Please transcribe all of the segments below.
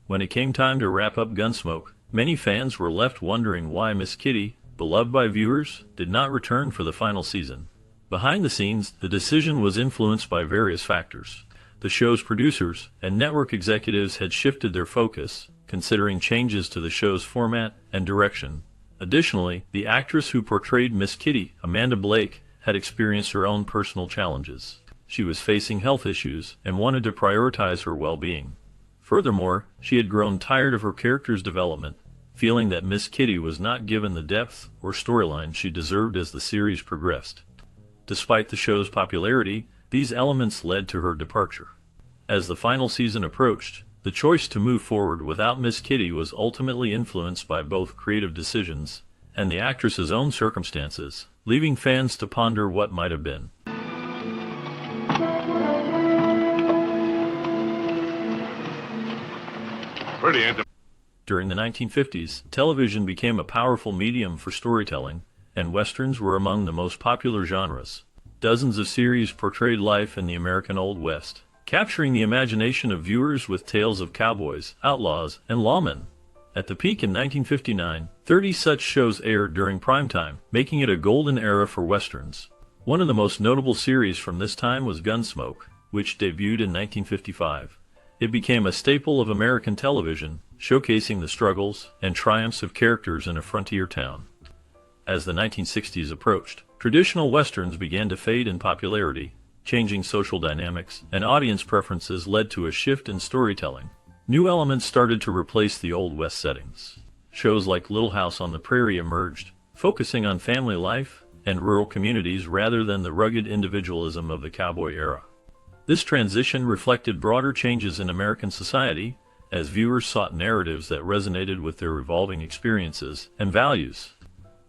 When it came time to wrap up Gunsmoke, many fans were left wondering why Miss Kitty, beloved by viewers, did not return for the final season. Behind the scenes, the decision was influenced by various factors. The show's producers and network executives had shifted their focus, considering changes to the show's format and direction. Additionally, the actress who portrayed Miss Kitty, Amanda Blake, had experienced her own personal challenges. She was facing health issues and wanted to prioritize her well-being. Furthermore, she had grown tired of her character's development, feeling that Miss Kitty was not given the depth or storyline she deserved as the series progressed. Despite the show's popularity, these elements led to her departure. As the final season approached, the choice to move forward without Miss Kitty was ultimately influenced by both creative decisions and the actress's own circumstances, leaving fans to ponder what might have been. During the 1950s, television became a powerful medium for storytelling, and westerns were among the most popular genres. Dozens of series portrayed life in the American Old West, capturing the imagination of viewers with tales of cowboys, outlaws, and lawmen. At the peak in 1959, 30 such shows aired during primetime, making it a golden era for westerns. One of the most notable series from this time was Gunsmoke, which debuted in 1955. It became a staple of American television, showcasing the struggles and triumphs of characters in a frontier town. As the 1960s approached, traditional westerns began to fade in popularity. Changing social dynamics and audience preferences led to a shift in storytelling. New elements started to replace the Old West settings. Shows like Little House on the Prairie emerged, focusing on family life and rural communities rather than the rugged individualism of the cowboy era. This transition reflected broader changes in American society, as viewers sought narratives that resonated with their evolving experiences and values.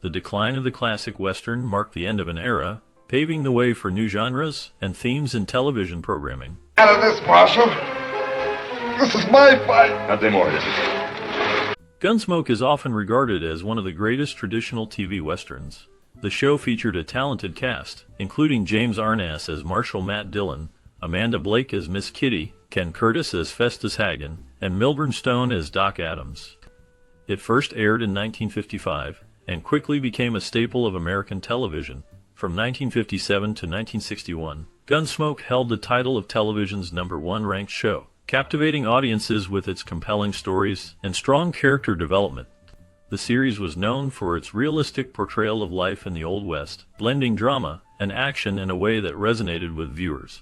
The decline of the classic Western marked the end of an era, paving the way for new genres and themes in television programming. Out of this, Marshal! This is my fight! Nothing more, this is. Gunsmoke is often regarded as one of the greatest traditional TV westerns. The show featured a talented cast, including James Arness as Marshal Matt Dillon, Amanda Blake as Miss Kitty, Ken Curtis as Festus Hagen, and Milburn Stone as Doc Adams. It first aired in 1955 and quickly became a staple of American television. From 1957 to 1961, Gunsmoke held the title of television's #1 ranked show, captivating audiences with its compelling stories and strong character development. The series was known for its realistic portrayal of life in the Old West, blending drama and action in a way that resonated with viewers.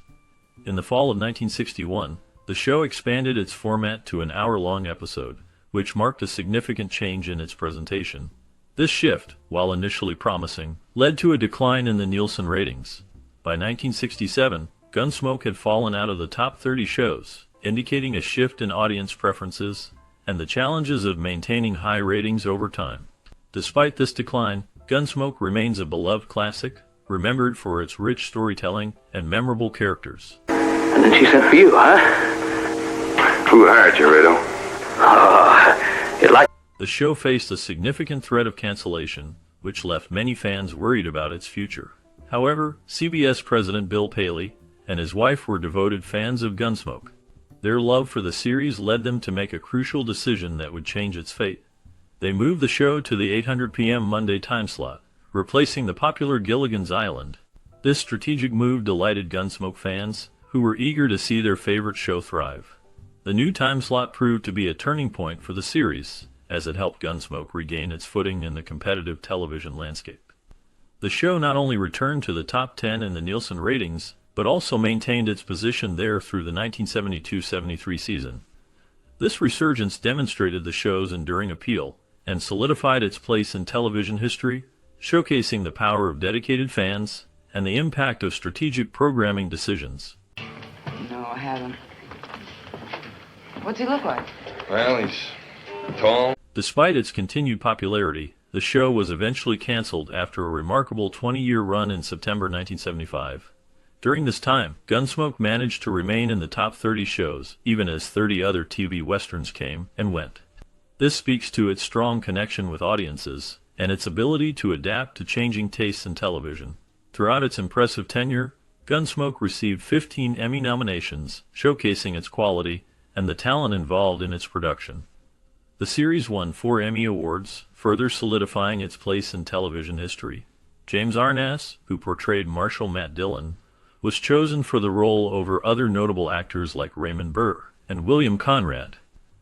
In the fall of 1961, the show expanded its format to an hour-long episode, which marked a significant change in its presentation. This shift, while initially promising, led to a decline in the Nielsen ratings. By 1967, Gunsmoke had fallen out of the top 30 shows, indicating a shift in audience preferences and the challenges of maintaining high ratings over time. Despite this decline, Gunsmoke remains a beloved classic, remembered for its rich storytelling and memorable characters. And then she sent for you, huh? Who hired you, Rito? Oh, you like... The show faced a significant threat of cancellation, which left many fans worried about its future. However, CBS President Bill Paley and his wife were devoted fans of Gunsmoke. Their love for the series led them to make a crucial decision that would change its fate. They moved the show to the 8:00 p.m. Monday time slot, replacing the popular Gilligan's Island. This strategic move delighted Gunsmoke fans, who were eager to see their favorite show thrive. The new time slot proved to be a turning point for the series, as it helped Gunsmoke regain its footing in the competitive television landscape. The show not only returned to the top 10 in the Nielsen ratings, but also maintained its position there through the 1972-73 season. This resurgence demonstrated the show's enduring appeal and solidified its place in television history, showcasing the power of dedicated fans and the impact of strategic programming decisions. No, I haven't. What's he look like? Well, he's tall. Despite its continued popularity, the show was eventually canceled after a remarkable 20-year run in September 1975. During this time, Gunsmoke managed to remain in the top 30 shows, even as 30 other TV westerns came and went. This speaks to its strong connection with audiences and its ability to adapt to changing tastes in television. Throughout its impressive tenure, Gunsmoke received 15 Emmy nominations, showcasing its quality and the talent involved in its production. The series won 4 Emmy Awards, further solidifying its place in television history. James Arness, who portrayed Marshal Matt Dillon, was chosen for the role over other notable actors like Raymond Burr and William Conrad.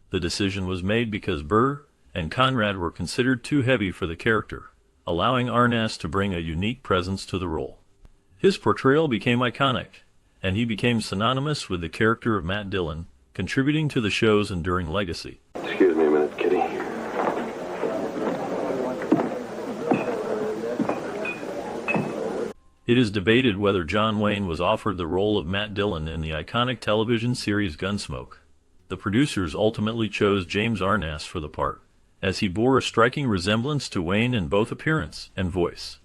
The decision was made because Burr and Conrad were considered too heavy for the character, allowing Arness to bring a unique presence to the role. His portrayal became iconic, and he became synonymous with the character of Matt Dillon, contributing to the show's enduring legacy. Excuse me a minute, Kitty. It is debated whether John Wayne was offered the role of Matt Dillon in the iconic television series Gunsmoke. The producers ultimately chose James Arness for the part, as he bore a striking resemblance to Wayne in both appearance and voice.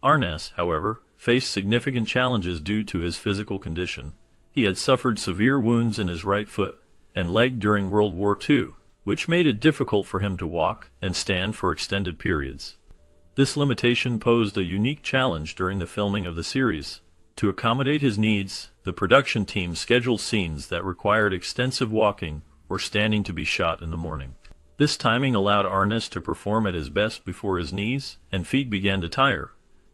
Arness, however, faced significant challenges due to his physical condition. He had suffered severe wounds in his right foot and leg during World War II, which made it difficult for him to walk and stand for extended periods. This limitation posed a unique challenge during the filming of the series. To accommodate his needs, the production team scheduled scenes that required extensive walking or standing to be shot in the morning. This timing allowed Arness to perform at his best before his knees and feet began to tire.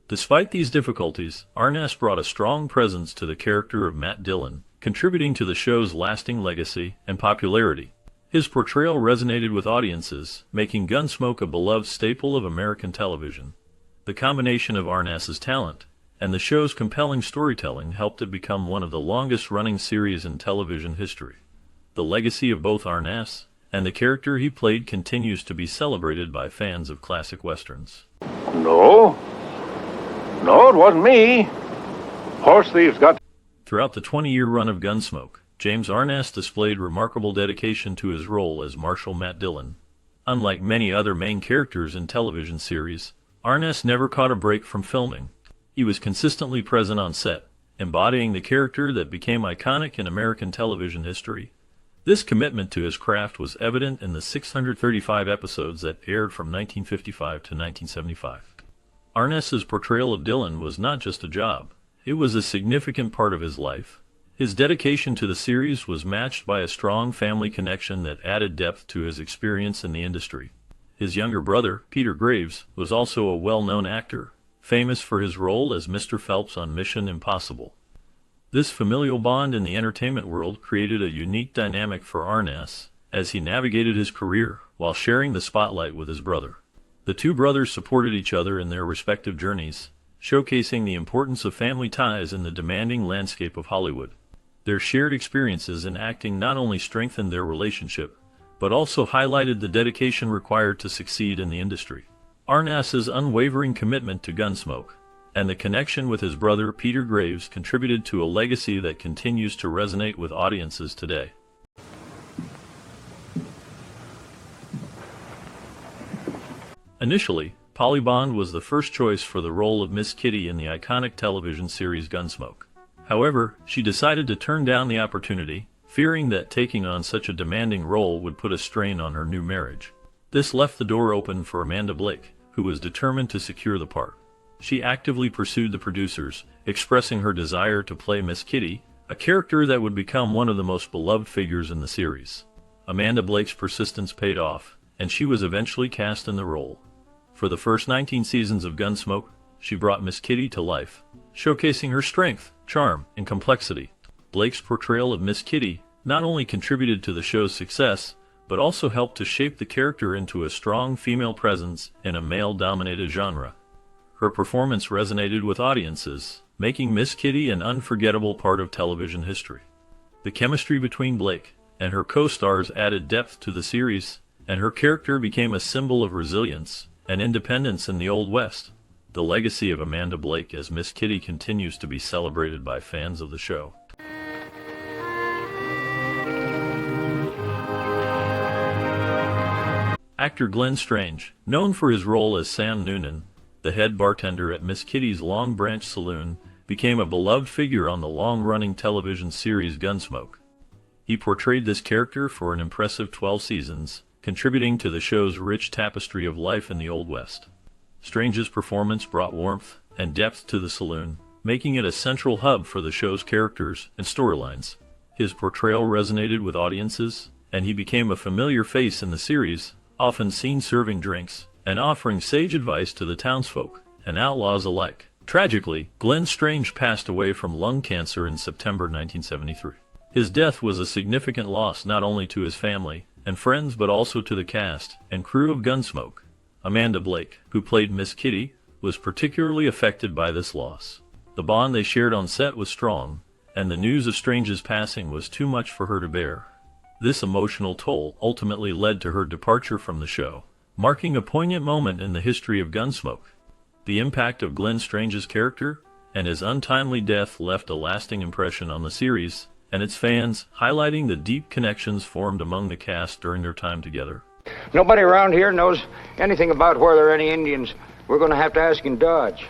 Despite these difficulties, Arness brought a strong presence to the character of Matt Dillon, contributing to the show's lasting legacy and popularity. His portrayal resonated with audiences, making Gunsmoke a beloved staple of American television. The combination of Arness's talent and the show's compelling storytelling helped it become one of the longest-running series in television history. The legacy of both Arness and the character he played continues to be celebrated by fans of classic westerns. No, it wasn't me. Horse thieves got... Throughout the 20-year run of Gunsmoke, James Arness displayed remarkable dedication to his role as Marshal Matt Dillon. Unlike many other main characters in television series, Arness never caught a break from filming. He was consistently present on set, embodying the character that became iconic in American television history. This commitment to his craft was evident in the 635 episodes that aired from 1955 to 1975. Arness's portrayal of Dillon was not just a job, it was a significant part of his life. His dedication to the series was matched by a strong family connection that added depth to his experience in the industry. His younger brother, Peter Graves, was also a well-known actor, famous for his role as Mr. Phelps on Mission Impossible. This familial bond in the entertainment world created a unique dynamic for Arness as he navigated his career while sharing the spotlight with his brother. The two brothers supported each other in their respective journeys, showcasing the importance of family ties in the demanding landscape of Hollywood. Their shared experiences in acting not only strengthened their relationship, but also highlighted the dedication required to succeed in the industry. Arness's unwavering commitment to Gunsmoke and the connection with his brother Peter Graves contributed to a legacy that continues to resonate with audiences today. Initially, Polly Bond was the first choice for the role of Miss Kitty in the iconic television series Gunsmoke. However, she decided to turn down the opportunity, fearing that taking on such a demanding role would put a strain on her new marriage. This left the door open for Amanda Blake, who was determined to secure the part. She actively pursued the producers, expressing her desire to play Miss Kitty, a character that would become one of the most beloved figures in the series. Amanda Blake's persistence paid off, and she was eventually cast in the role. For the first 19 seasons of Gunsmoke, she brought Miss Kitty to life, showcasing her strength, charm, and complexity. Blake's portrayal of Miss Kitty not only contributed to the show's success, but also helped to shape the character into a strong female presence in a male-dominated genre. Her performance resonated with audiences, making Miss Kitty an unforgettable part of television history. The chemistry between Blake and her co-stars added depth to the series, and her character became a symbol of resilience and independence in the Old West. The legacy of Amanda Blake as Miss Kitty continues to be celebrated by fans of the show. Actor Glenn Strange, known for his role as Sam Noonan, the head bartender at Miss Kitty's Long Branch Saloon, became a beloved figure on the long-running television series Gunsmoke. He portrayed this character for an impressive 12 seasons, contributing to the show's rich tapestry of life in the Old West. Strange's performance brought warmth and depth to the saloon, making it a central hub for the show's characters and storylines. His portrayal resonated with audiences, and he became a familiar face in the series, often seen serving drinks and offering sage advice to the townsfolk and outlaws alike. Tragically, Glenn Strange passed away from lung cancer in September 1973. His death was a significant loss not only to his family and friends but also to the cast and crew of Gunsmoke. Amanda Blake, who played Miss Kitty, was particularly affected by this loss. The bond they shared on set was strong, and the news of Strange's passing was too much for her to bear. This emotional toll ultimately led to her departure from the show, marking a poignant moment in the history of Gunsmoke. The impact of Glenn Strange's character and his untimely death left a lasting impression on the series and its fans, highlighting the deep connections formed among the cast during their time together. Nobody around here knows anything about where there are any Indians. We're going to have to ask in Dodge.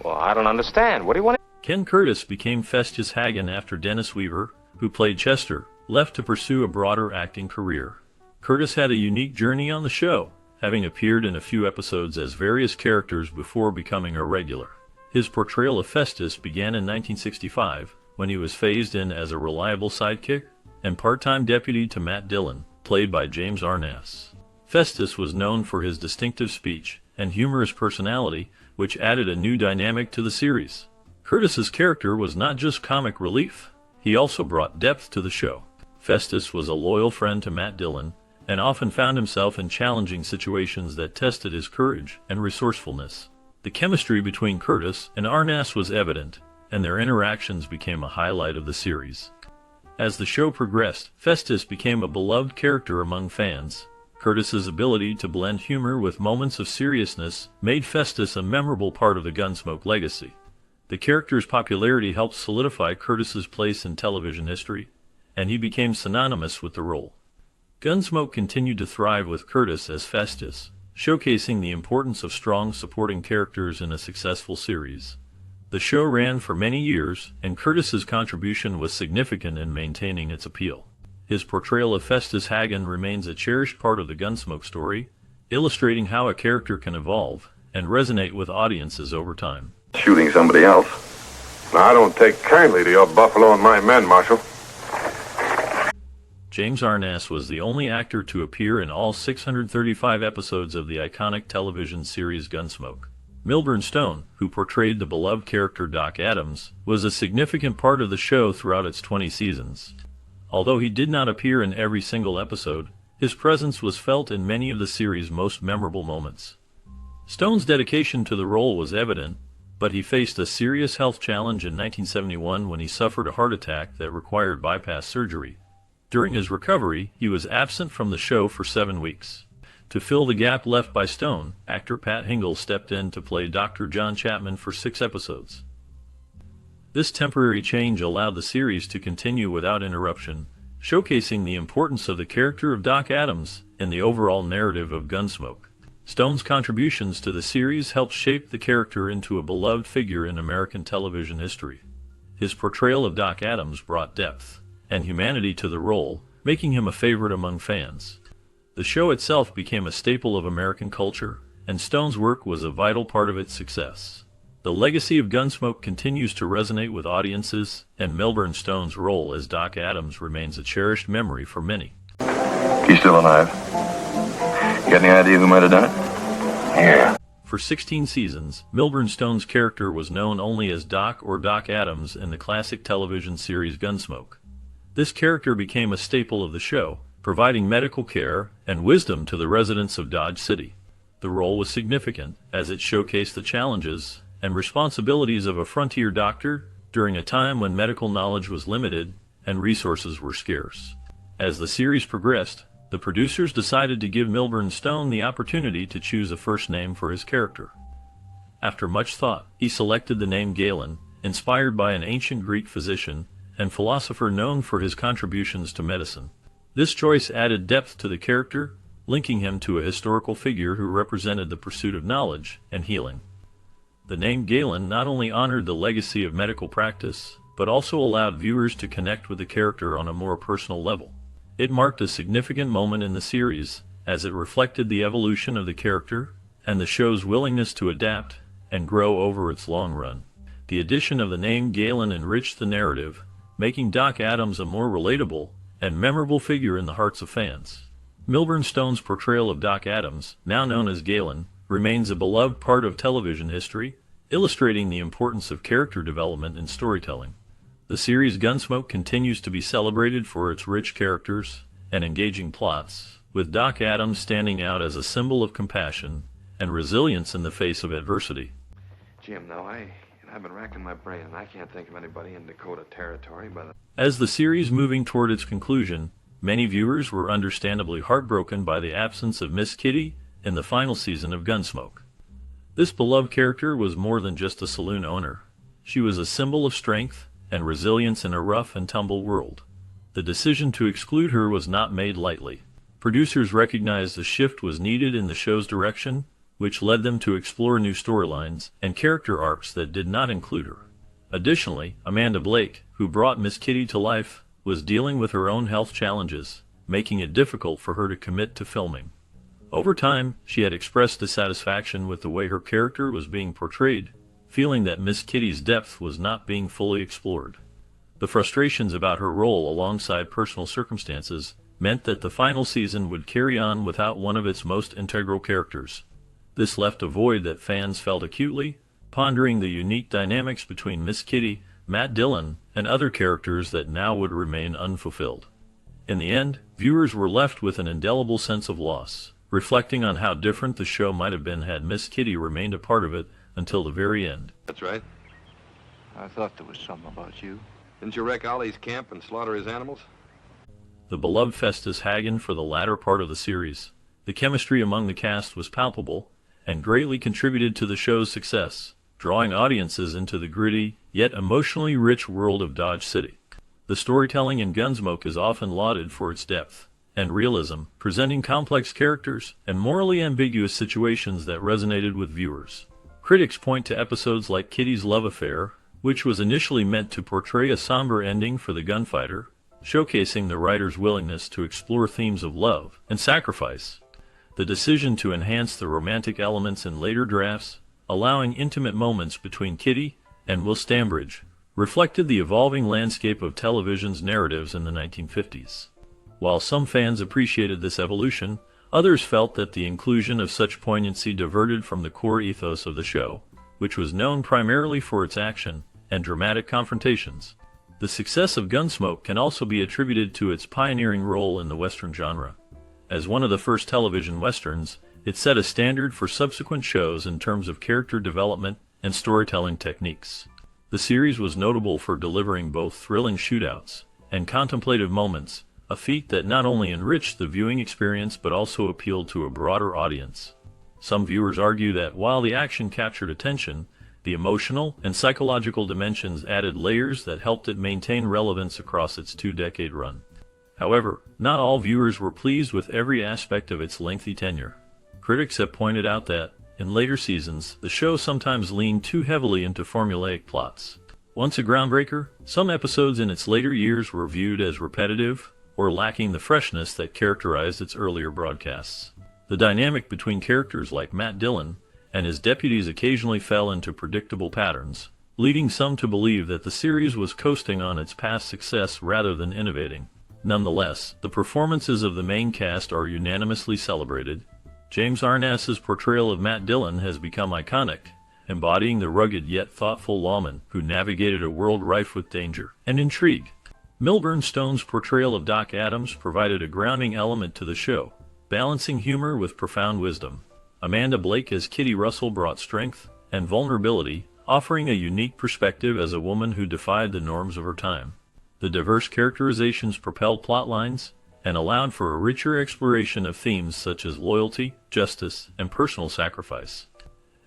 Well, I don't understand. What do you want? Ken Curtis became Festus Hagen after Dennis Weaver, who played Chester, left to pursue a broader acting career. Curtis had a unique journey on the show, having appeared in a few episodes as various characters before becoming a regular. His portrayal of Festus began in 1965, when he was phased in as a reliable sidekick and part-time deputy to Matt Dillon, played by James Arness. Festus was known for his distinctive speech and humorous personality, which added a new dynamic to the series. Curtis's character was not just comic relief, he also brought depth to the show. Festus was a loyal friend to Matt Dillon, and often found himself in challenging situations that tested his courage and resourcefulness. The chemistry between Curtis and Arness was evident, and their interactions became a highlight of the series. As the show progressed, Festus became a beloved character among fans. Curtis's ability to blend humor with moments of seriousness made Festus a memorable part of the Gunsmoke legacy. The character's popularity helped solidify Curtis's place in television history, and he became synonymous with the role. Gunsmoke continued to thrive with Curtis as Festus, showcasing the importance of strong supporting characters in a successful series. The show ran for many years, and Curtis's contribution was significant in maintaining its appeal. His portrayal of Festus Hagen remains a cherished part of the Gunsmoke story, illustrating how a character can evolve and resonate with audiences over time. Shooting somebody else. Now, I don't take kindly to your buffalo and my men, Marshal. James Arness was the only actor to appear in all 635 episodes of the iconic television series Gunsmoke. Milburn Stone, who portrayed the beloved character Doc Adams, was a significant part of the show throughout its 20 seasons. Although he did not appear in every single episode, his presence was felt in many of the series' most memorable moments. Stone's dedication to the role was evident, but he faced a serious health challenge in 1971 when he suffered a heart attack that required bypass surgery. During his recovery, he was absent from the show for 7 weeks. To fill the gap left by Stone, actor Pat Hingle stepped in to play Dr. John Chapman for 6 episodes. This temporary change allowed the series to continue without interruption, showcasing the importance of the character of Doc Adams in the overall narrative of Gunsmoke. Stone's contributions to the series helped shape the character into a beloved figure in American television history. His portrayal of Doc Adams brought depth and humanity to the role, making him a favorite among fans. The show itself became a staple of American culture, and Stone's work was a vital part of its success. The legacy of Gunsmoke continues to resonate with audiences, and Milburn Stone's role as Doc Adams remains a cherished memory for many. He's still alive. You got any idea who might have done it? Yeah. For 16 seasons, Milburn Stone's character was known only as Doc or Doc Adams in the classic television series Gunsmoke. This character became a staple of the show, providing medical care and wisdom to the residents of Dodge City. The role was significant, as it showcased the challenges and responsibilities of a frontier doctor during a time when medical knowledge was limited and resources were scarce. As the series progressed, the producers decided to give Milburn Stone the opportunity to choose a first name for his character. After much thought, he selected the name Galen, inspired by an ancient Greek physician and philosopher known for his contributions to medicine. This choice added depth to the character, linking him to a historical figure who represented the pursuit of knowledge and healing. The name Galen not only honored the legacy of medical practice, but also allowed viewers to connect with the character on a more personal level. It marked a significant moment in the series, as it reflected the evolution of the character and the show's willingness to adapt and grow over its long run. The addition of the name Galen enriched the narrative, making Doc Adams a more relatable and memorable figure in the hearts of fans. Milburn Stone's portrayal of Doc Adams, now known as Galen, remains a beloved part of television history, illustrating the importance of character development in storytelling. The series Gunsmoke continues to be celebrated for its rich characters and engaging plots, with Doc Adams standing out as a symbol of compassion and resilience in the face of adversity. Jim, now I've been racking my brain, and I can't think of anybody in Dakota Territory, but... As the series moving toward its conclusion, many viewers were understandably heartbroken by the absence of Miss Kitty in the final season of Gunsmoke. This beloved character was more than just a saloon owner. She was a symbol of strength and resilience in a rough and tumble world. The decision to exclude her was not made lightly. Producers recognized a shift was needed in the show's direction, which led them to explore new storylines and character arcs that did not include her. Additionally, Amanda Blake, who brought Miss Kitty to life, was dealing with her own health challenges, making it difficult for her to commit to filming. Over time, she had expressed dissatisfaction with the way her character was being portrayed, feeling that Miss Kitty's depth was not being fully explored. The frustrations about her role alongside personal circumstances meant that the final season would carry on without one of its most integral characters. This left a void that fans felt acutely, pondering the unique dynamics between Miss Kitty, Matt Dillon, and other characters that now would remain unfulfilled. In the end, viewers were left with an indelible sense of loss, reflecting on how different the show might have been had Miss Kitty remained a part of it until the very end. That's right. I thought there was something about you. Didn't you wreck Ollie's camp and slaughter his animals? The beloved Festus Hagen for the latter part of the series. The chemistry among the cast was palpable, and greatly contributed to the show's success, drawing audiences into the gritty, yet emotionally rich world of Dodge City. The storytelling in Gunsmoke is often lauded for its depth and realism, presenting complex characters and morally ambiguous situations that resonated with viewers. Critics point to episodes like Kitty's love affair, which was initially meant to portray a somber ending for the gunfighter, showcasing the writer's willingness to explore themes of love and sacrifice. The decision to enhance the romantic elements in later drafts, allowing intimate moments between Kitty and Will Stambridge, reflected the evolving landscape of television's narratives in the 1950s. While some fans appreciated this evolution, others felt that the inclusion of such poignancy diverted from the core ethos of the show, which was known primarily for its action and dramatic confrontations. The success of Gunsmoke can also be attributed to its pioneering role in the Western genre. As one of the first television Westerns, it set a standard for subsequent shows in terms of character development and storytelling techniques. The series was notable for delivering both thrilling shootouts and contemplative moments, a feat that not only enriched the viewing experience but also appealed to a broader audience. Some viewers argue that while the action captured attention, the emotional and psychological dimensions added layers that helped it maintain relevance across its two-decade run. However, not all viewers were pleased with every aspect of its lengthy tenure. Critics have pointed out that, in later seasons, the show sometimes leaned too heavily into formulaic plots. Once a groundbreaker, some episodes in its later years were viewed as repetitive or lacking the freshness that characterized its earlier broadcasts. The dynamic between characters like Matt Dillon and his deputies occasionally fell into predictable patterns, leading some to believe that the series was coasting on its past success rather than innovating. Nonetheless, the performances of the main cast are unanimously celebrated. James Arness's portrayal of Matt Dillon has become iconic, embodying the rugged yet thoughtful lawman who navigated a world rife with danger and intrigue. Milburn Stone's portrayal of Doc Adams provided a grounding element to the show, balancing humor with profound wisdom. Amanda Blake as Kitty Russell brought strength and vulnerability, offering a unique perspective as a woman who defied the norms of her time. The diverse characterizations propelled plotlines and allowed for a richer exploration of themes such as loyalty, justice, and personal sacrifice.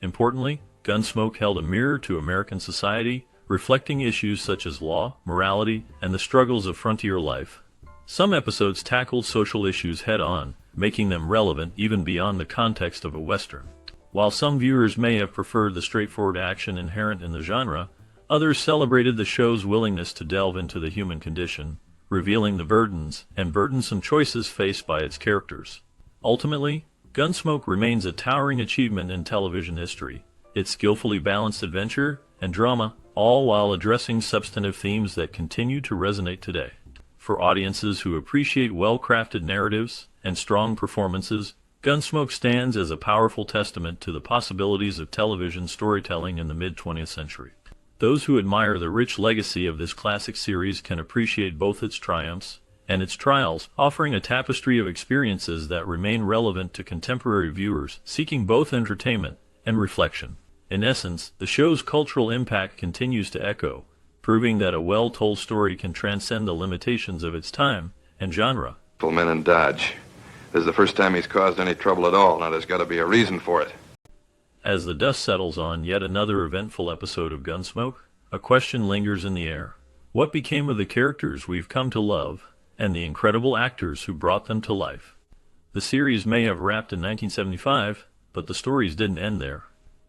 Importantly, Gunsmoke held a mirror to American society, reflecting issues such as law, morality, and the struggles of frontier life. Some episodes tackled social issues head-on, making them relevant even beyond the context of a Western. While some viewers may have preferred the straightforward action inherent in the genre, others celebrated the show's willingness to delve into the human condition, revealing the burdens and burdensome choices faced by its characters. Ultimately, Gunsmoke remains a towering achievement in television history. Its skillfully balanced adventure and drama, all while addressing substantive themes that continue to resonate today. For audiences who appreciate well-crafted narratives and strong performances, Gunsmoke stands as a powerful testament to the possibilities of television storytelling in the mid-20th century. Those who admire the rich legacy of this classic series can appreciate both its triumphs and its trials, offering a tapestry of experiences that remain relevant to contemporary viewers seeking both entertainment and reflection. In essence, the show's cultural impact continues to echo, proving that a well-told story can transcend the limitations of its time and genre. Men in Dodge. This is the first time he's caused any trouble at all. Now there's got to be a reason for it. As the dust settles on yet another eventful episode of Gunsmoke, a question lingers in the air. What became of the characters we've come to love, and the incredible actors who brought them to life? The series may have wrapped in 1975, but the stories didn't end there.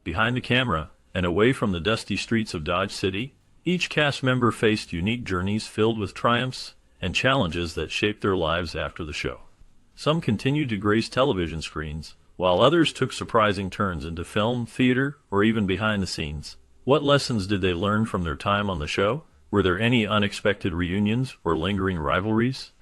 Behind the camera, and away from the dusty streets of Dodge City, each cast member faced unique journeys filled with triumphs and challenges that shaped their lives after the show. Some continued to grace television screens, while others took surprising turns into film, theater, or even behind the scenes. What lessons did they learn from their time on the show? Were there any unexpected reunions or lingering rivalries?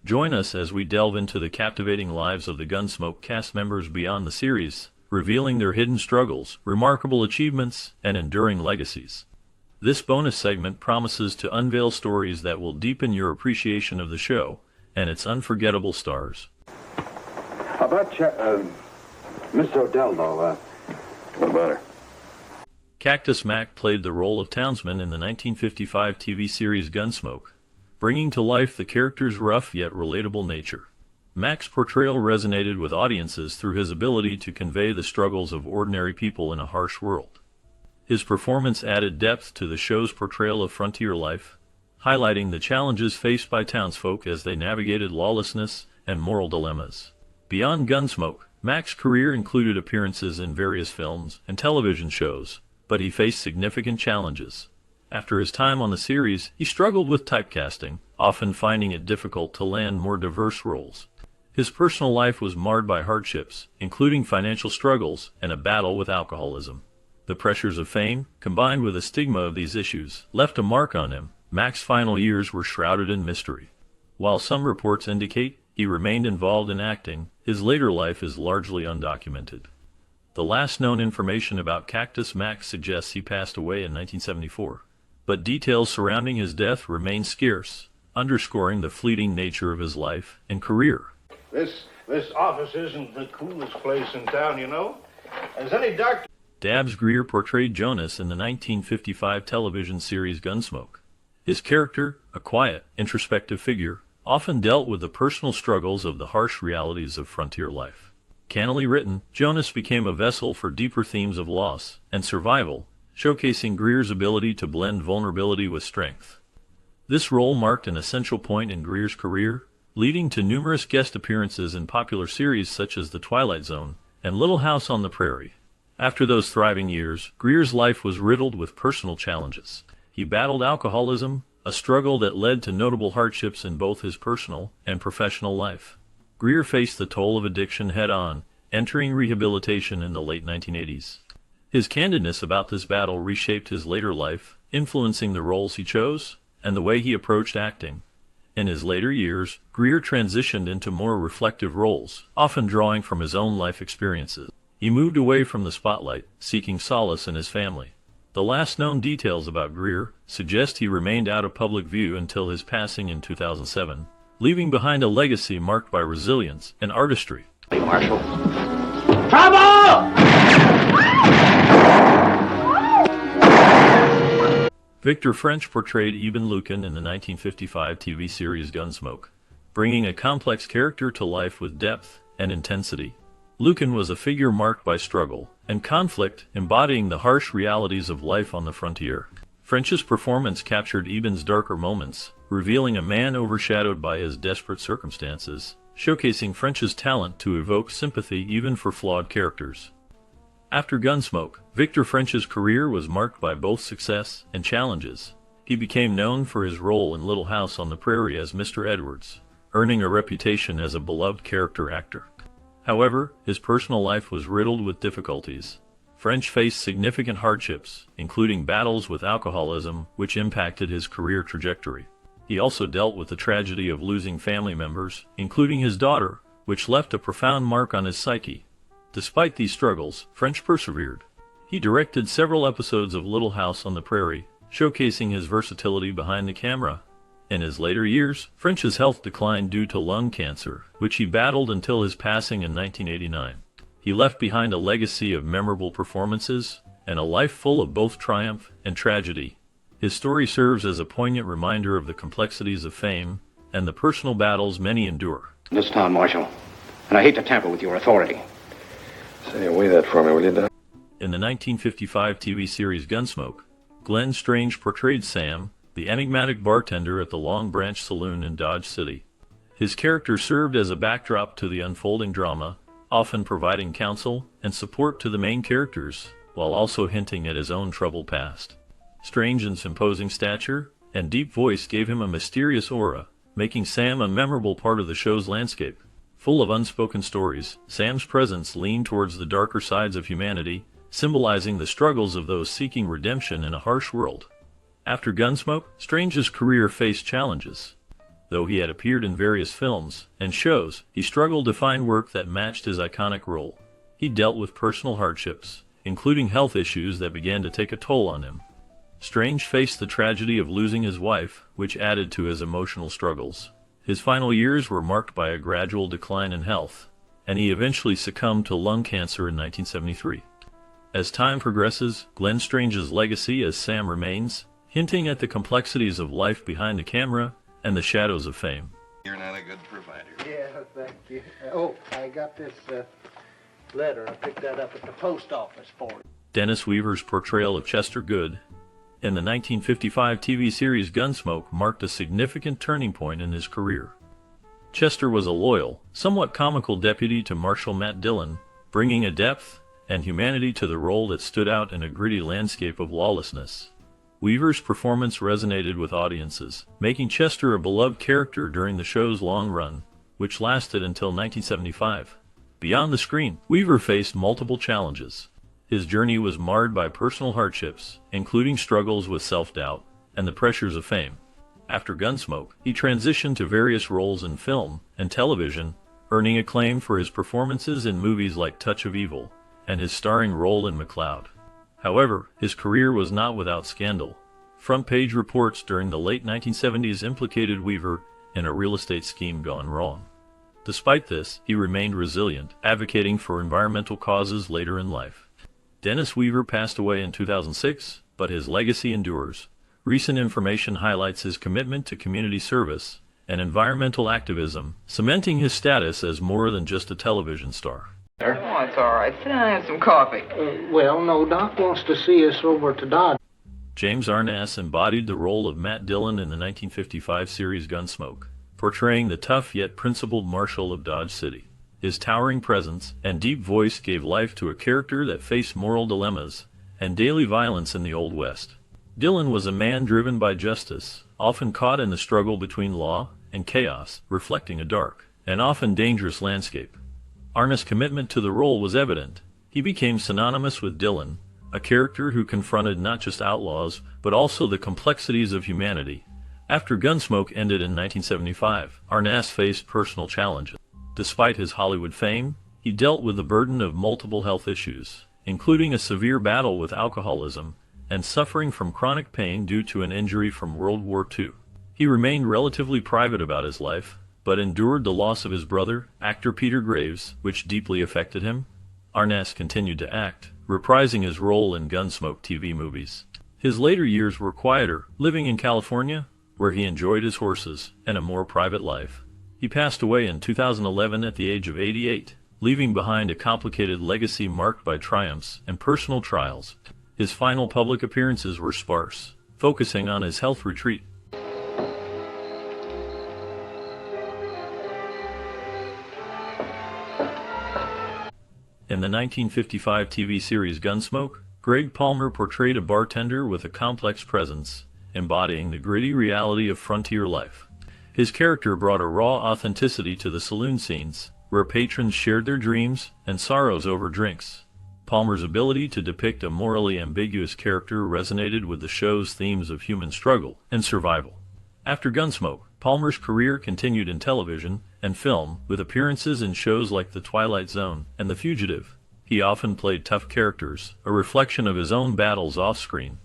Join us as we delve into the captivating lives of the Gunsmoke cast members beyond the series, revealing their hidden struggles, remarkable achievements, and enduring legacies. This bonus segment promises to unveil stories that will deepen your appreciation of the show and its unforgettable stars. How about Miss Odell, though? What about her? Cactus Mac played the role of townsman in the 1955 TV series Gunsmoke, bringing to life the character's rough yet relatable nature. Mac's portrayal resonated with audiences through his ability to convey the struggles of ordinary people in a harsh world. His performance added depth to the show's portrayal of frontier life, highlighting the challenges faced by townsfolk as they navigated lawlessness and moral dilemmas. Beyond Gunsmoke, Mac's career included appearances in various films and television shows, but he faced significant challenges. After his time on the series, he struggled with typecasting, often finding it difficult to land more diverse roles. His personal life was marred by hardships, including financial struggles and a battle with alcoholism. The pressures of fame, combined with the stigma of these issues, left a mark on him. Mac's final years were shrouded in mystery. While some reports indicate he remained involved in acting, his later life is largely undocumented. The last known information about Cactus Mac suggests he passed away in 1974, but details surrounding his death remain scarce, underscoring the fleeting nature of his life and career. This office isn't the coolest place in town, you know. Has any doctor... Dabbs Greer portrayed Jonas in the 1955 television series Gunsmoke. His character, a quiet, introspective figure, often dealt with the personal struggles of the harsh realities of frontier life. Cannily written, Jonas became a vessel for deeper themes of loss and survival, showcasing Greer's ability to blend vulnerability with strength. This role marked an essential point in Greer's career, leading to numerous guest appearances in popular series such as The Twilight Zone and Little House on the Prairie. After those thriving years, Greer's life was riddled with personal challenges. He battled alcoholism, a struggle that led to notable hardships in both his personal and professional life. Greer faced the toll of addiction head-on, entering rehabilitation in the late 1980s. His candidness about this battle reshaped his later life, influencing the roles he chose and the way he approached acting. In his later years, Greer transitioned into more reflective roles, often drawing from his own life experiences. He moved away from the spotlight, seeking solace in his family. The last known details about Greer suggest he remained out of public view until his passing in 2007, leaving behind a legacy marked by resilience and artistry. Hey, Marshal. Trouble! Victor French portrayed Eben Lucan in the 1955 TV series Gunsmoke, bringing a complex character to life with depth and intensity. Lucan was a figure marked by struggle and conflict, embodying the harsh realities of life on the frontier. French's performance captured Eben's darker moments, revealing a man overshadowed by his desperate circumstances, showcasing French's talent to evoke sympathy even for flawed characters. After Gunsmoke, Victor French's career was marked by both success and challenges. He became known for his role in Little House on the Prairie as Mr. Edwards, earning a reputation as a beloved character actor. However, his personal life was riddled with difficulties. French faced significant hardships, including battles with alcoholism, which impacted his career trajectory. He also dealt with the tragedy of losing family members, including his daughter, which left a profound mark on his psyche. Despite these struggles, French persevered. He directed several episodes of Little House on the Prairie, showcasing his versatility behind the camera. In his later years, French's health declined due to lung cancer, which he battled until his passing in 1989. He left behind a legacy of memorable performances and a life full of both triumph and tragedy. His story serves as a poignant reminder of the complexities of fame and the personal battles many endure. This town, Marshal, and I hate to tamper with your authority. Say, weigh that for me, will you, Doc? In the 1955 TV series Gunsmoke, Glenn Strange portrayed Sam, the enigmatic bartender at the Long Branch Saloon in Dodge City. His character served as a backdrop to the unfolding drama, often providing counsel and support to the main characters, while also hinting at his own troubled past. Strange's imposing stature and deep voice gave him a mysterious aura, making Sam a memorable part of the show's landscape. Full of unspoken stories, Sam's presence leaned towards the darker sides of humanity, symbolizing the struggles of those seeking redemption in a harsh world. After Gunsmoke, Strange's career faced challenges. Though he had appeared in various films and shows, he struggled to find work that matched his iconic role. He dealt with personal hardships, including health issues that began to take a toll on him. Strange faced the tragedy of losing his wife, which added to his emotional struggles. His final years were marked by a gradual decline in health, and he eventually succumbed to lung cancer in 1973. As time progresses, Glenn Strange's legacy as Sam remains, hinting at the complexities of life behind the camera and the shadows of fame. You're not a good provider. Yeah, thank you. Oh, I got this letter. I picked that up at the post office for you. Dennis Weaver's portrayal of Chester Goode in the 1955 TV series Gunsmoke marked a significant turning point in his career. Chester was a loyal, somewhat comical deputy to Marshal Matt Dillon, bringing a depth and humanity to the role that stood out in a gritty landscape of lawlessness. Weaver's performance resonated with audiences, making Chester a beloved character during the show's long run, which lasted until 1975. Beyond the screen, Weaver faced multiple challenges. His journey was marred by personal hardships, including struggles with self-doubt and the pressures of fame. After Gunsmoke, he transitioned to various roles in film and television, earning acclaim for his performances in movies like Touch of Evil and his starring role in McCloud. However, his career was not without scandal. Front-page reports during the late 1970s implicated Weaver in a real estate scheme gone wrong. Despite this, he remained resilient, advocating for environmental causes later in life. Dennis Weaver passed away in 2006, but his legacy endures. Recent information highlights his commitment to community service and environmental activism, cementing his status as more than just a television star. Oh, it's all right. Sit down and have some coffee. Well, no, Doc wants to see us over to Dodge. James Arness embodied the role of Matt Dillon in the 1955 series Gunsmoke, portraying the tough yet principled marshal of Dodge City. His towering presence and deep voice gave life to a character that faced moral dilemmas and daily violence in the Old West. Dillon was a man driven by justice, often caught in the struggle between law and chaos, reflecting a dark and often dangerous landscape. Arness' commitment to the role was evident. He became synonymous with Dillon, a character who confronted not just outlaws, but also the complexities of humanity. After Gunsmoke ended in 1975, Arness faced personal challenges. Despite his Hollywood fame, he dealt with the burden of multiple health issues, including a severe battle with alcoholism and suffering from chronic pain due to an injury from World War II. He remained relatively private about his life, but endured the loss of his brother, actor Peter Graves, which deeply affected him. Arness continued to act, reprising his role in Gunsmoke TV movies. His later years were quieter, living in California, where he enjoyed his horses and a more private life. He passed away in 2011 at the age of 88, leaving behind a complicated legacy marked by triumphs and personal trials. His final public appearances were sparse, focusing on his health retreat. In the 1955 TV series Gunsmoke, Greg Palmer portrayed a bartender with a complex presence, embodying the gritty reality of frontier life. His character brought a raw authenticity to the saloon scenes, where patrons shared their dreams and sorrows over drinks. Palmer's ability to depict a morally ambiguous character resonated with the show's themes of human struggle and survival. After Gunsmoke, Palmer's career continued in television and film, with appearances in shows like The Twilight Zone and The Fugitive. He often played tough characters, a reflection of his own battles off-screen.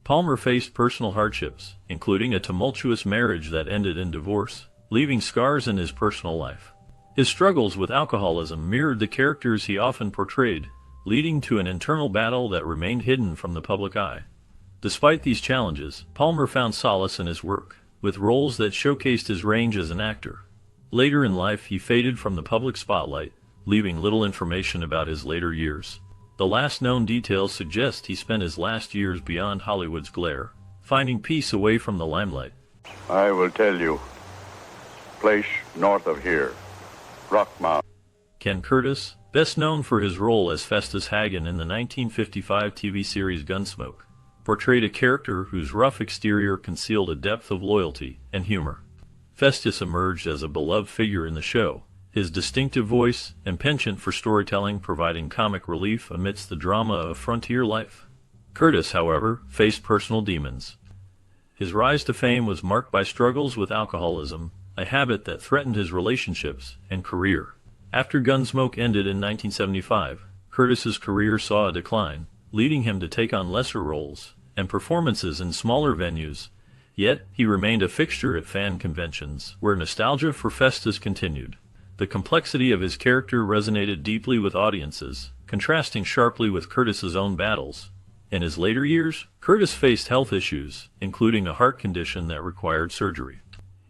Palmer faced personal hardships, including a tumultuous marriage that ended in divorce, leaving scars in his personal life. His struggles with alcoholism mirrored the characters he often portrayed, leading to an internal battle that remained hidden from the public eye. Despite these challenges, Palmer found solace in his work, with roles that showcased his range as an actor. Later in life, he faded from the public spotlight, leaving little information about his later years. The last known details suggest he spent his last years beyond Hollywood's glare, finding peace away from the limelight. I will tell you. Place north of here. Rock Mountain. Ken Curtis, best known for his role as Festus Hagen in the 1955 TV series Gunsmoke, portrayed a character whose rough exterior concealed a depth of loyalty and humor. Festus emerged as a beloved figure in the show, his distinctive voice and penchant for storytelling providing comic relief amidst the drama of frontier life. Curtis, however, faced personal demons. His rise to fame was marked by struggles with alcoholism, a habit that threatened his relationships and career. After Gunsmoke ended in 1975, Curtis's career saw a decline, leading him to take on lesser roles and performances in smaller venues. Yet, he remained a fixture at fan conventions, where nostalgia for Festus continued. The complexity of his character resonated deeply with audiences, contrasting sharply with Curtis's own battles. In his later years, Curtis faced health issues, including a heart condition that required surgery.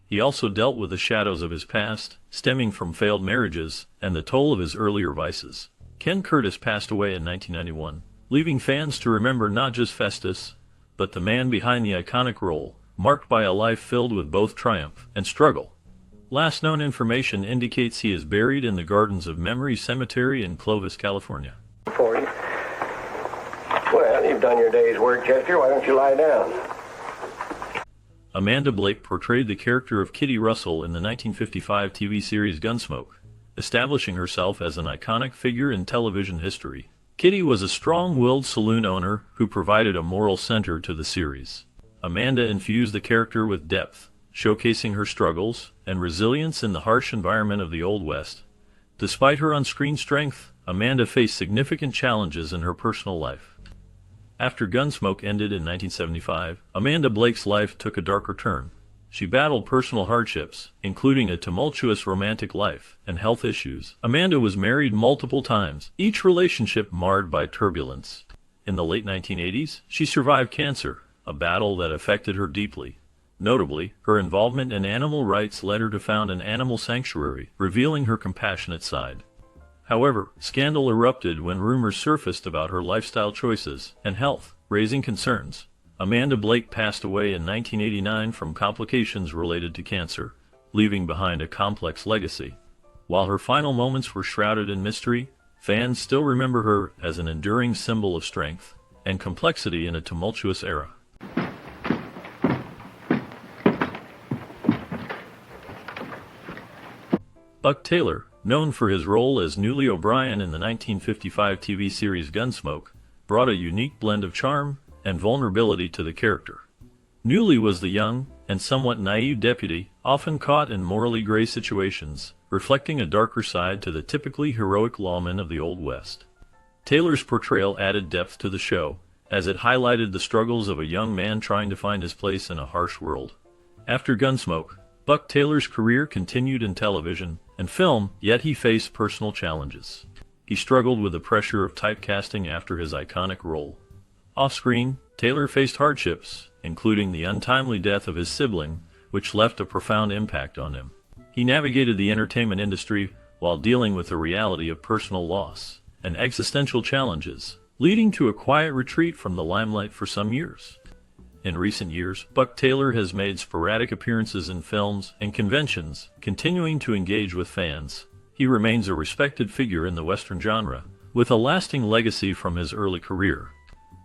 He also dealt with the shadows of his past, stemming from failed marriages and the toll of his earlier vices. Ken Curtis passed away in 1991, leaving fans to remember not just Festus, but the man behind the iconic role, marked by a life filled with both triumph and struggle. Last known information indicates he is buried in the Gardens of Memory Cemetery in Clovis, California. For you. Well, you've done your day's work, Chester. Why don't you lie down? Amanda Blake portrayed the character of Kitty Russell in the 1955 TV series Gunsmoke, establishing herself as an iconic figure in television history. Kitty was a strong-willed saloon owner who provided a moral center to the series. Amanda infused the character with depth, showcasing her struggles and resilience in the harsh environment of the Old West. Despite her on-screen strength, Amanda faced significant challenges in her personal life. After Gunsmoke ended in 1975, Amanda Blake's life took a darker turn. She battled personal hardships, including a tumultuous romantic life and health issues. Amanda was married multiple times, each relationship marred by turbulence. In the late 1980s, she survived cancer, a battle that affected her deeply. Notably, her involvement in animal rights led her to found an animal sanctuary, revealing her compassionate side. However, scandal erupted when rumors surfaced about her lifestyle choices and health, raising concerns. Amanda Blake passed away in 1989 from complications related to cancer, leaving behind a complex legacy. While her final moments were shrouded in mystery, fans still remember her as an enduring symbol of strength and complexity in a tumultuous era. Buck Taylor, known for his role as Newly O'Brien in the 1955 TV series Gunsmoke, brought a unique blend of charm and vulnerability to the character. Newly was the young and somewhat naive deputy, often caught in morally gray situations, reflecting a darker side to the typically heroic lawmen of the Old West. Taylor's portrayal added depth to the show, as it highlighted the struggles of a young man trying to find his place in a harsh world. After Gunsmoke, Buck Taylor's career continued in television and film, yet he faced personal challenges. He struggled with the pressure of typecasting after his iconic role. Off-screen, Taylor faced hardships, including the untimely death of his sibling, which left a profound impact on him. He navigated the entertainment industry while dealing with the reality of personal loss and existential challenges, leading to a quiet retreat from the limelight for some years. In recent years, Buck Taylor has made sporadic appearances in films and conventions, continuing to engage with fans. He remains a respected figure in the Western genre, with a lasting legacy from his early career.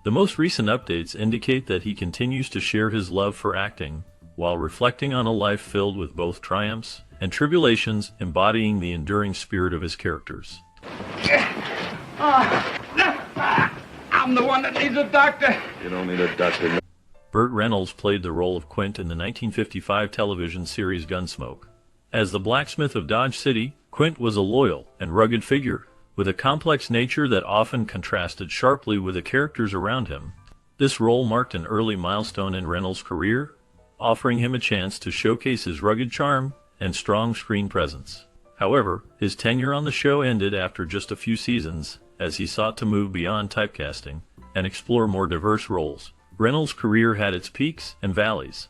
The most recent updates indicate that he continues to share his love for acting, while reflecting on a life filled with both triumphs and tribulations, embodying the enduring spirit of his characters. I'm the one that needs a doctor. You don't need a doctor. Burt Reynolds played the role of Quint in the 1955 television series Gunsmoke. As the blacksmith of Dodge City, Quint was a loyal and rugged figure, with a complex nature that often contrasted sharply with the characters around him. This role marked an early milestone in Reynolds' career, offering him a chance to showcase his rugged charm and strong screen presence. However, his tenure on the show ended after just a few seasons, as he sought to move beyond typecasting and explore more diverse roles. Reynolds' career had its peaks and valleys.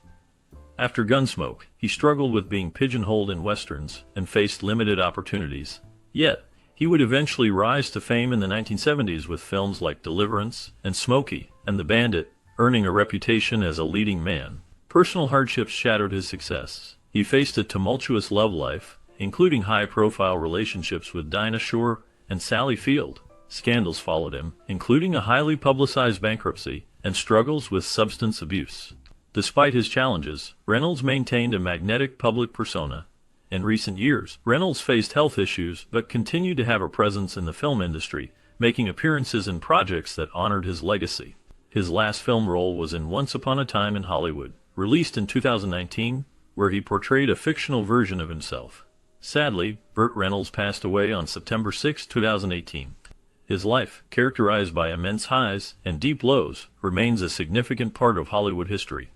After Gunsmoke, he struggled with being pigeonholed in westerns and faced limited opportunities. Yet, he would eventually rise to fame in the 1970s with films like Deliverance and Smokey and the Bandit, earning a reputation as a leading man. Personal hardships shattered his success. He faced a tumultuous love life, including high-profile relationships with Dinah Shore and Sally Field. Scandals followed him, including a highly publicized bankruptcy and struggles with substance abuse. Despite his challenges, Reynolds maintained a magnetic public persona. In recent years, Reynolds faced health issues but continued to have a presence in the film industry, making appearances in projects that honored his legacy. His last film role was in Once Upon a Time in Hollywood, released in 2019, where he portrayed a fictional version of himself. Sadly, Burt Reynolds passed away on September 6, 2018. His life, characterized by immense highs and deep lows, remains a significant part of Hollywood history.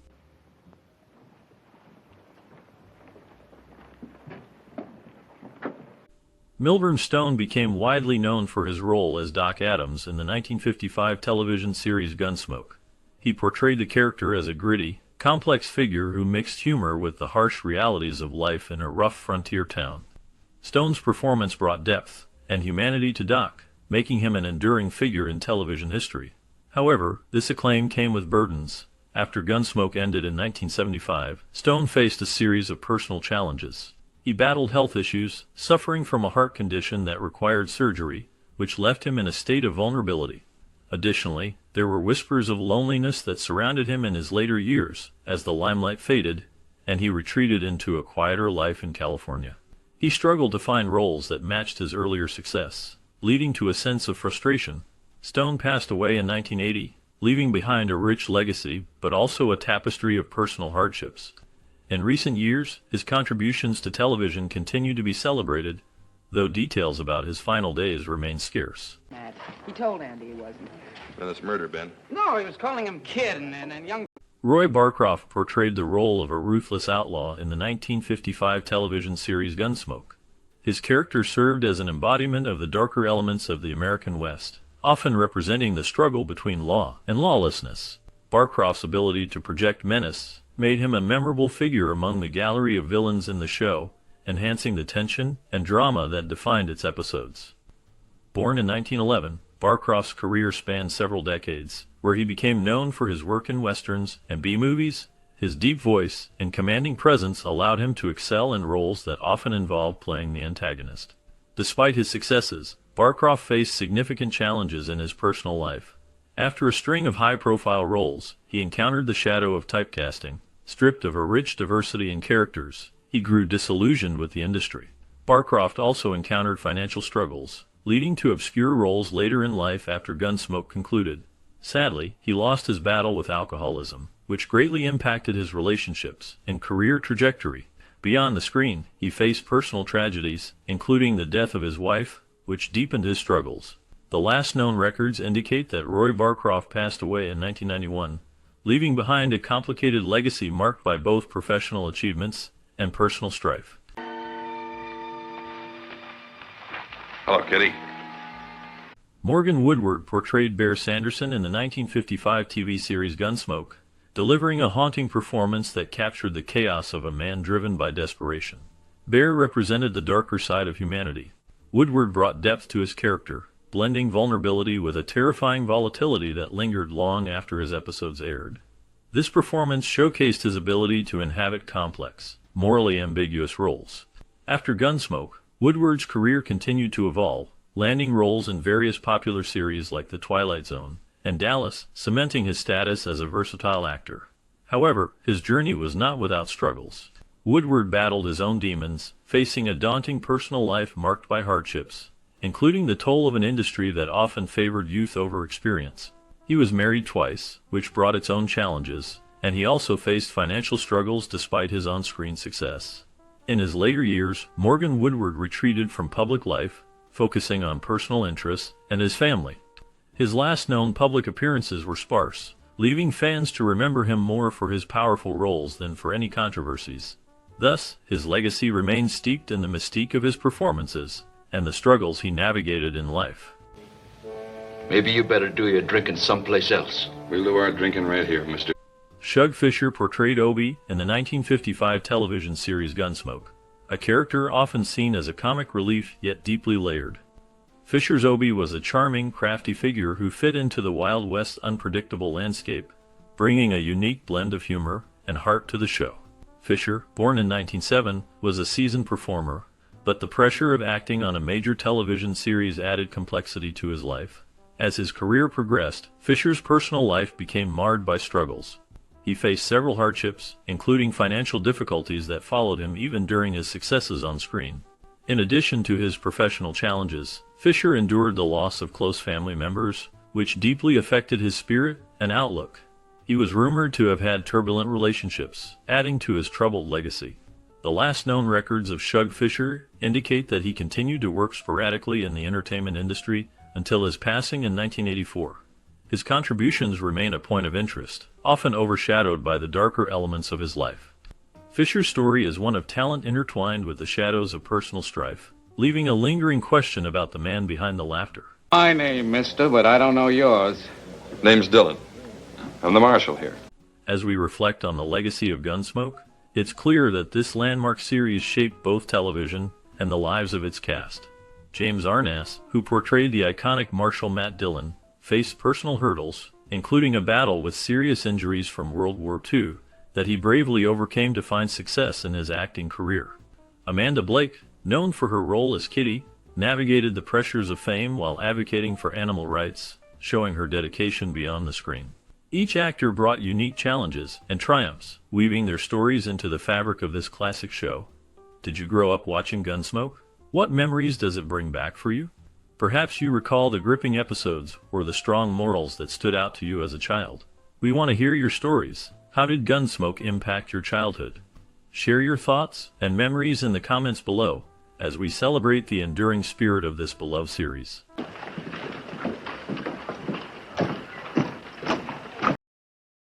Milburn Stone became widely known for his role as Doc Adams in the 1955 television series Gunsmoke. He portrayed the character as a gritty, complex figure who mixed humor with the harsh realities of life in a rough frontier town. Stone's performance brought depth and humanity to Doc, making him an enduring figure in television history. However, this acclaim came with burdens. After Gunsmoke ended in 1975, Stone faced a series of personal challenges. He battled health issues, suffering from a heart condition that required surgery, which left him in a state of vulnerability. Additionally, there were whispers of loneliness that surrounded him in his later years, as the limelight faded, and he retreated into a quieter life in California. He struggled to find roles that matched his earlier success, leading to a sense of frustration. Stone passed away in 1980, leaving behind a rich legacy, but also a tapestry of personal hardships. In recent years, his contributions to television continue to be celebrated, though details about his final days remain scarce. Matt, he told Andy he wasn't. Well, that's murder, Ben. No, he was calling him kid and young. Roy Barcroft portrayed the role of a ruthless outlaw in the 1955 television series Gunsmoke. His character served as an embodiment of the darker elements of the American West, often representing the struggle between law and lawlessness. Barcroft's ability to project menace made him a memorable figure among the gallery of villains in the show, enhancing the tension and drama that defined its episodes. Born in 1911, Barcroft's career spanned several decades, where he became known for his work in westerns and B-movies. His deep voice and commanding presence allowed him to excel in roles that often involved playing the antagonist. Despite his successes, Barcroft faced significant challenges in his personal life. After a string of high-profile roles, he encountered the shadow of typecasting. Stripped of a rich diversity in characters, he grew disillusioned with the industry. Barcroft also encountered financial struggles, leading to obscure roles later in life after Gunsmoke concluded. Sadly, he lost his battle with alcoholism, which greatly impacted his relationships and career trajectory. Beyond the screen, he faced personal tragedies, including the death of his wife, which deepened his struggles. The last known records indicate that Roy Barcroft passed away in 1991, leaving behind a complicated legacy marked by both professional achievements and personal strife. Hello, Kitty. Morgan Woodward portrayed Bear Sanderson in the 1955 TV series Gunsmoke, delivering a haunting performance that captured the chaos of a man driven by desperation. Bear represented the darker side of humanity. Woodward brought depth to his character, blending vulnerability with a terrifying volatility that lingered long after his episodes aired. This performance showcased his ability to inhabit complex, morally ambiguous roles. After Gunsmoke, Woodward's career continued to evolve, landing roles in various popular series like The Twilight Zone and Dallas, cementing his status as a versatile actor. However, his journey was not without struggles. Woodward battled his own demons, facing a daunting personal life marked by hardships, including the toll of an industry that often favored youth over experience. He was married twice, which brought its own challenges, and he also faced financial struggles despite his on-screen success. In his later years, Morgan Woodward retreated from public life, focusing on personal interests and his family. His last known public appearances were sparse, leaving fans to remember him more for his powerful roles than for any controversies. Thus, his legacy remains steeped in the mystique of his performances and the struggles he navigated in life. Maybe you better do your drinking someplace else. We'll do our drinking right here, mister. Shug Fisher portrayed Obie in the 1955 television series Gunsmoke, a character often seen as a comic relief yet deeply layered. Fisher's Obie was a charming, crafty figure who fit into the Wild West's unpredictable landscape, bringing a unique blend of humor and heart to the show. Fisher, born in 1907, was a seasoned performer, but the pressure of acting on a major television series added complexity to his life. As his career progressed, Fisher's personal life became marred by struggles. He faced several hardships, including financial difficulties that followed him even during his successes on screen. In addition to his professional challenges, Fisher endured the loss of close family members, which deeply affected his spirit and outlook. He was rumored to have had turbulent relationships, adding to his troubled legacy. The last known records of Shug Fisher indicate that he continued to work sporadically in the entertainment industry until his passing in 1984. His contributions remain a point of interest, often overshadowed by the darker elements of his life. Fisher's story is one of talent intertwined with the shadows of personal strife, leaving a lingering question about the man behind the laughter. My name, mister, but I don't know yours. Name's Dylan. I'm the marshal here. As we reflect on the legacy of Gunsmoke, it's clear that this landmark series shaped both television and the lives of its cast. James Arness, who portrayed the iconic Marshal Matt Dillon, faced personal hurdles, including a battle with serious injuries from World War II, that he bravely overcame to find success in his acting career. Amanda Blake, known for her role as Kitty, navigated the pressures of fame while advocating for animal rights, showing her dedication beyond the screen. Each actor brought unique challenges and triumphs, weaving their stories into the fabric of this classic show. Did you grow up watching Gunsmoke? What memories does it bring back for you? Perhaps you recall the gripping episodes or the strong morals that stood out to you as a child. We want to hear your stories. How did Gunsmoke impact your childhood? Share your thoughts and memories in the comments below as we celebrate the enduring spirit of this beloved series.